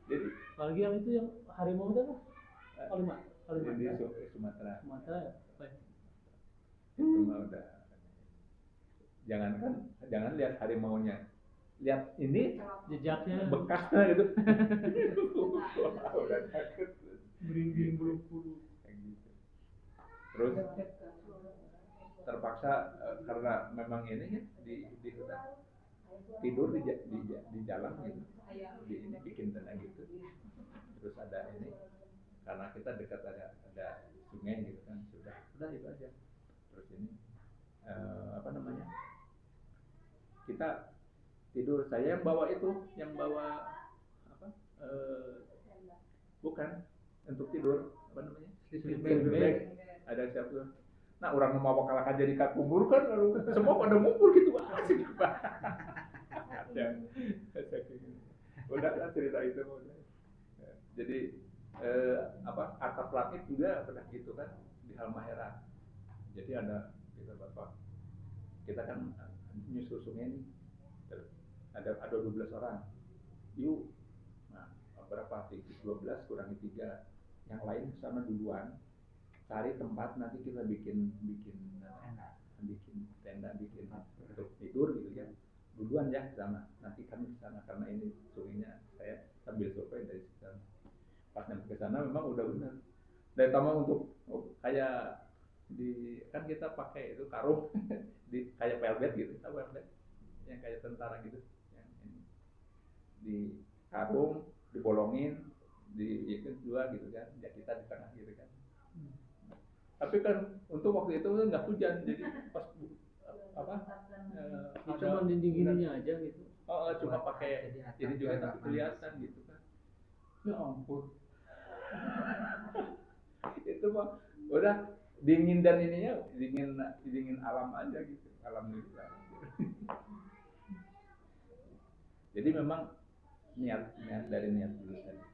Jadi Apalagi yang itu yang harimau itu apa? di Kalimantan. Sumatera Sumatera ya? Apa ya? itu mah udah jangan lihat harimaunya, lihat ini Jejaknya bekasnya gitu. Udah takut. merinding bulu-bulu. Kayak gitu. Terus terpaksa karena memang ini ya di hutan tidur di jalan gitu, ini bikin tenda gitu. Terus ada ini karena kita dekat ada sungai gitu kan, sudah itu aja. Terus ini apa namanya, kita tidur, saya yang bawa apa bukan untuk tidur, apa namanya, Sleeping sleeping bag. bag. Ada siapa. Nah orang mau bawa kalahkan jadi kubur kan, lalu semua pada ngumpul gitu, asik pak. Udah lah cerita itu udah. Jadi apa atap langit juga pernah gitu kan di Halmahera. Jadi ada kita kan nyusul sungai ini, ada 12 orang. Yuk, nah berapa? 12 kurangi 3, yang lain sana duluan, cari tempat nanti kita bikin tenda, bikin untuk tidur gitu ya. Duluan ya sana, nanti kami ke sana karena ini sungainya saya sambil survei dari sana. Pas nyampe ke sana memang udah benar. Dari tambah untuk kayak di kan kita pakai itu karung di kayak velvet gitu, tahu velvet yang kayak tentara gitu, yang ini di karung dibolongin di dua gitu kan, ya kita di tengah gitu kan. Tapi kan untuk waktu itu nggak hujan, jadi pas Cuma dinding-dindingnya aja gitu. cuma pakai ini juga tapi kelihatan gitu kan. Ya ampun. Itu mah udah dingin dan ininya dingin alam aja gitu, alhamdulillah. Jadi memang niat dari niat dulu tadi,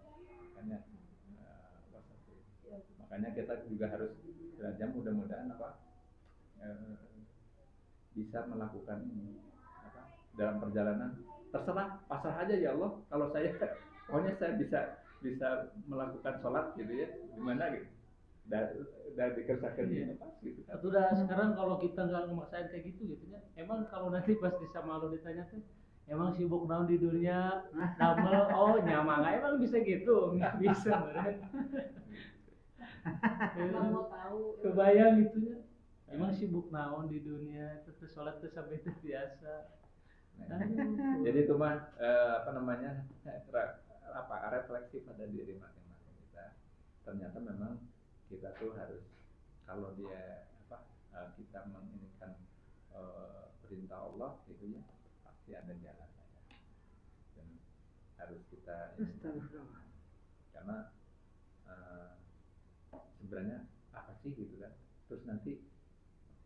makanya kita juga harus belajar, mudah-mudahan bisa melakukan ini dalam perjalanan. Terserah, pasrah aja ya Allah, kalau saya pokoknya saya bisa melakukan sholat gitu ya, gimana gitu, dan dikerjakan ini pas gitu kan. Udah sekarang kalau kita nggak memaksain kayak gitu ya, emang kalau nanti pas sama lo ditanya tuh, emang sibuk naon di dunia, damel, oh nyamang, emang bisa gitu, nggak bisa, mau tahu. kebayang gitunya, emang sibuk naon di dunia, terus sholat terus sampai itu biasa. Jadi itu mah refleksi pada diri masing-masing kita. Ternyata memang kita tuh harus, kalau dia kita menginginkan perintah Allah gitu ya, pasti ada jalan dan harus kita karena sebenarnya apa sih gitu kan. Terus nanti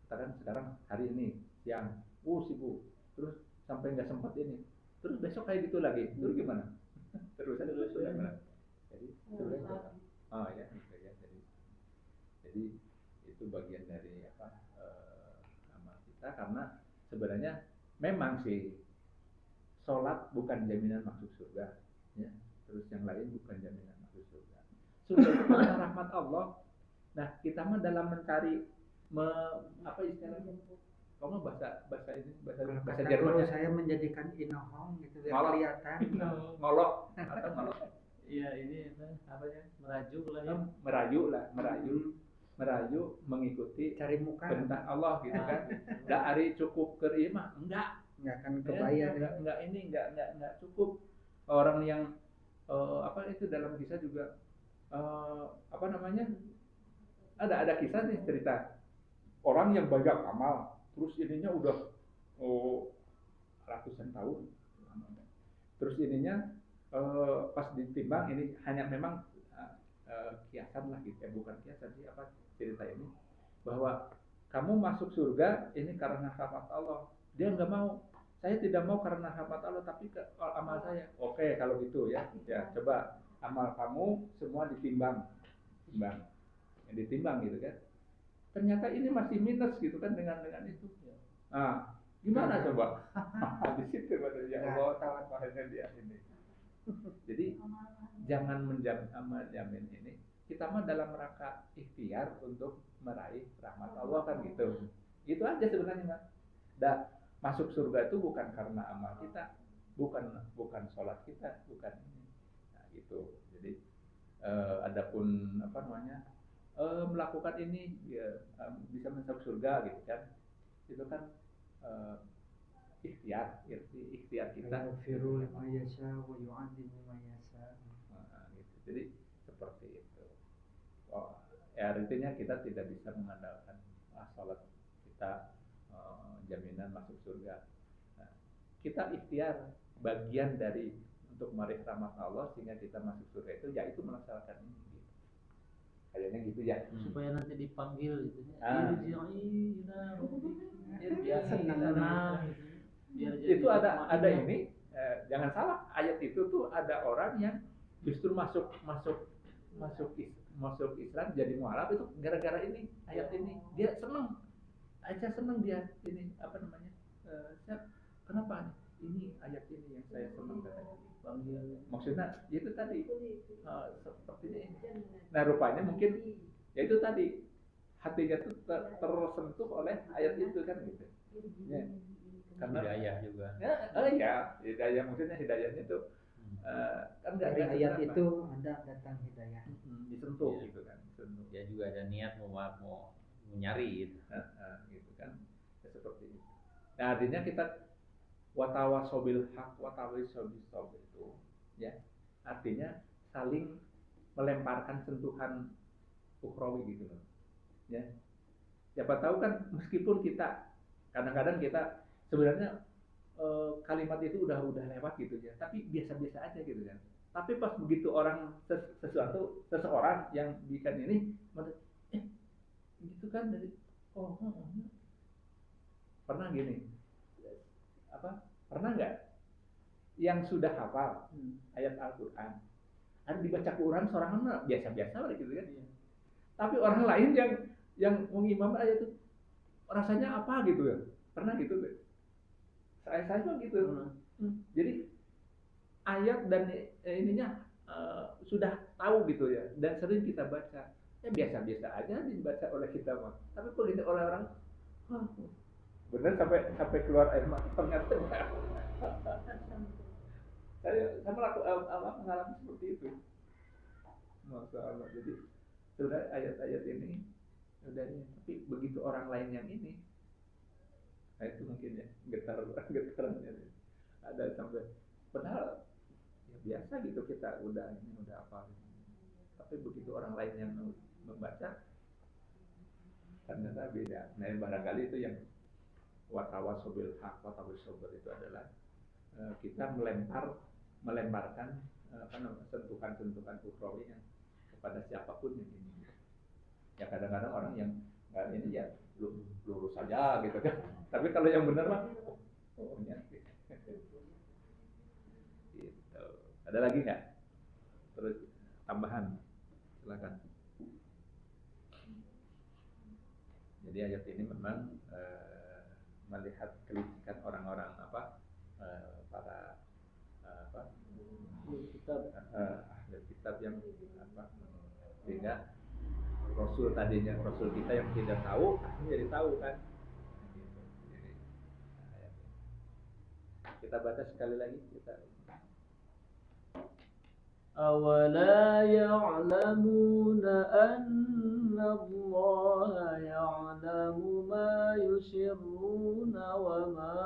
kita kan sekarang hari ini siang sibuk, terus sampai nggak sempat ini, terus besok kayak gitu lagi, terus gimana? terus gimana? Jadi ya, jadi itu bagian dari amal kita, karena sebenarnya memang sih sholat bukan jaminan masuk surga ya, terus yang lain bukan jaminan masuk surga. Surga itu karena rahmat Allah. Nah kita mah dalam mencari apa istilahnya, kamu bahasa Jerman ya? Saya menjadikan inohong gitu biar Ngolok. kelihatan. Ngolok atau ngolok? Iya ini apa ya, merayu mengikuti Cari muka. perintah Allah gitu kan. Nggak hari cukup ke imah, enggak Nggak akan kebayang. enggak cukup. Orang yang itu dalam kisah juga ada kisah nih, cerita orang yang banyak amal, terus ininya udah ratusan tahun, terus ininya pas ditimbang, ini hanya memang kiasan lah gitu ya, bukan kiasan sih, cerita ini bahwa kamu masuk surga ini karena rahmat Allah. Dia nggak mau, saya tidak mau karena rahmat Allah, tapi amal saya. Oke kalau gitu ya coba amal kamu semua ditimbang gitu kan. Ternyata ini masih minus gitu kan dengan itu. Nah Gimana coba? Di situ baru ya Nggak Allah tahu. makanya dia ini. Jadi jangan menjamin ini. Kita mah dalam rangka ikhtiar untuk meraih rahmat Allah kan gitu. Itu aja sebenarnya Mas. Masuk surga itu bukan karena amal kita, bukan sholat kita, bukan ini. Nah gitu. Jadi adapun apa namanya melakukan ini ya, bisa masuk surga gitu kan. Itu kan ikhtiar kita. Yaghfiru liman yasha wa yu'adzibu man yasha. Nah, gitu. Jadi seperti itu. Oh, ya artinya kita tidak bisa mengandalkan salat kita jaminan masuk surga. Nah, kita ikhtiar bagian dari untuk meraih rahmat Allah sehingga kita masuk surga itu yaitu melaksanakan ini. Gitu. Kayaknya gitu ya. Supaya nanti dipanggil gitu ya. Ah. Irji'i ila rabbika. Biar Senang. tenang gitu. Biar jadi Itu ada mutmainnah. ini jangan salah, ayat itu tuh ada orang yang justru masuk Islam jadi mualaf itu gara-gara ini ayat ini. Dia senang dia ini apa namanya, kenapa ini ayat ini yang saya senang katanya. Maksudnya itu tadi sepertinya ini. Nah rupanya mungkin ya itu tadi hatinya tuh tersentuh oleh ayat itu kan gitu ya. Karena Hidayah juga. ya hidayah, maksudnya hidayahnya itu kan nggak Dari ayat seberapa. itu ada datang hidayah. Disentuh Iya. gitu kan, disentuh. Dia juga ada niat mau nyari gitu. Gitu kan ya, seperti itu. Nah artinya kita watawasobil hak watawasobil sabr itu ya artinya saling melemparkan sentuhan ukhrawi gitu loh ya. Siapa tahu kan meskipun kita kadang-kadang kita sebenarnya kalimat itu udah lewat gitu ya, tapi biasa-biasa aja gitu kan. Tapi pas begitu orang seseorang yang bikin ini gitu kan dari pernah gini pernah nggak yang sudah hafal ayat Al-Quran ada dibaca Quran sorangan biasa-biasa gitu kan. Tapi orang lain yang mengimam ayat itu rasanya apa gitu ya, pernah gitu saya mah gitu. Jadi ayat dan ininya sudah tahu gitu ya dan sering kita baca ya biasa-biasa aja dibaca oleh kita mah, tapi begitu oleh orang bener sampai keluar air mata ternyata saya mengalami seperti itu. Masya Allah. Jadi sudah ayat-ayat ini udah ini, tapi begitu orang lain yang ini, nah itu mungkin ya getarannya ada sampai padahal ya biasa gitu kita udah apa, tapi begitu orang lain yang membaca ternyata beda. Nah barangkali itu yang watawasobil haq watawasobil itu adalah kita melemparkan sentuhan ukhrawi yang kepada siapapun yang ini. Ya kadang-kadang orang yang ini ya lurus saja gitu kan. Tapi kalau yang benar mah gitu. Ada lagi nggak? Terus tambahan, silakan. Jadi ayat ini memang melihat kelicikan orang-orang para ahli kitab yang sehingga Rasul kita yang tidak tahu akhirnya jadi tahu kan. Jadi, kita baca sekali lagi kita. أولا يعلمون أن الله يعلم ما يسرون وما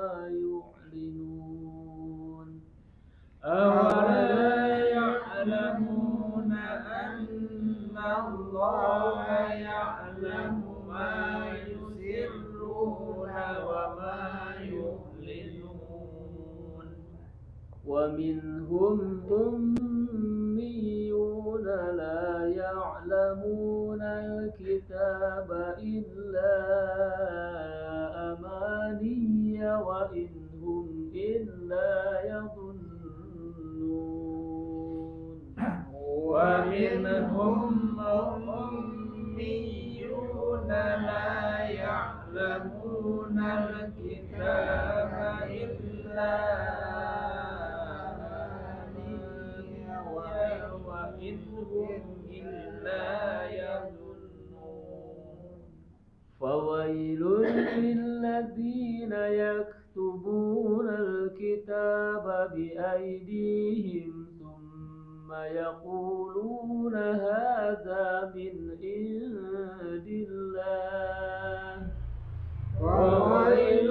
يعلنون أولا يعلمون أن الله يعلم ما يسرون وما يعلنون ومنهم أميون لا يعلمون الكتاب إلا أماني وإن هم إلا يظنون ومنهم أميون لا يعلمون الكتاب هذا من عند الله وويل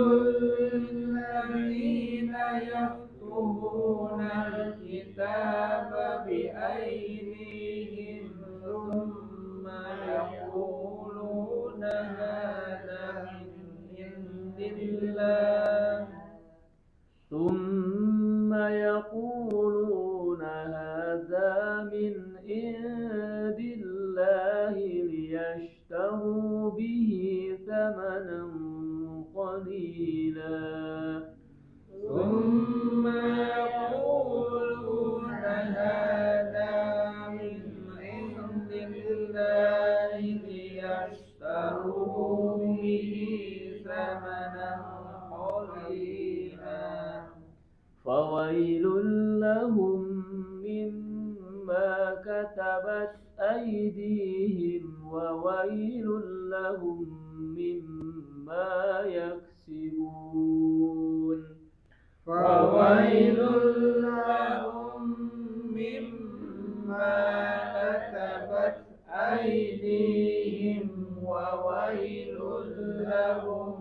للذين يكتبون الكتاب بأيديهم ثم يقولون هذا من عند الله ثم يقولون هذا من عند الله ليشتروا به ثمنا قليلا ثم يقولون هذا من عند الله ليشتروا به ثمنا قليلا فويل لهم مما كتبت أيديهم وويل لهم مما يكسبون فويل لهم مما كتبت أيديهم وويل لهم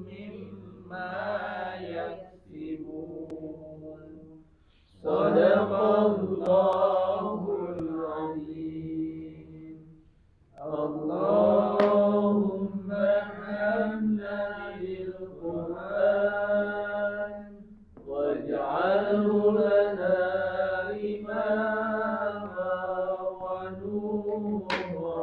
مما يكسبون صدق الله العظيم اللهم حمدا للقرآن واجعله لنا إماما ونورا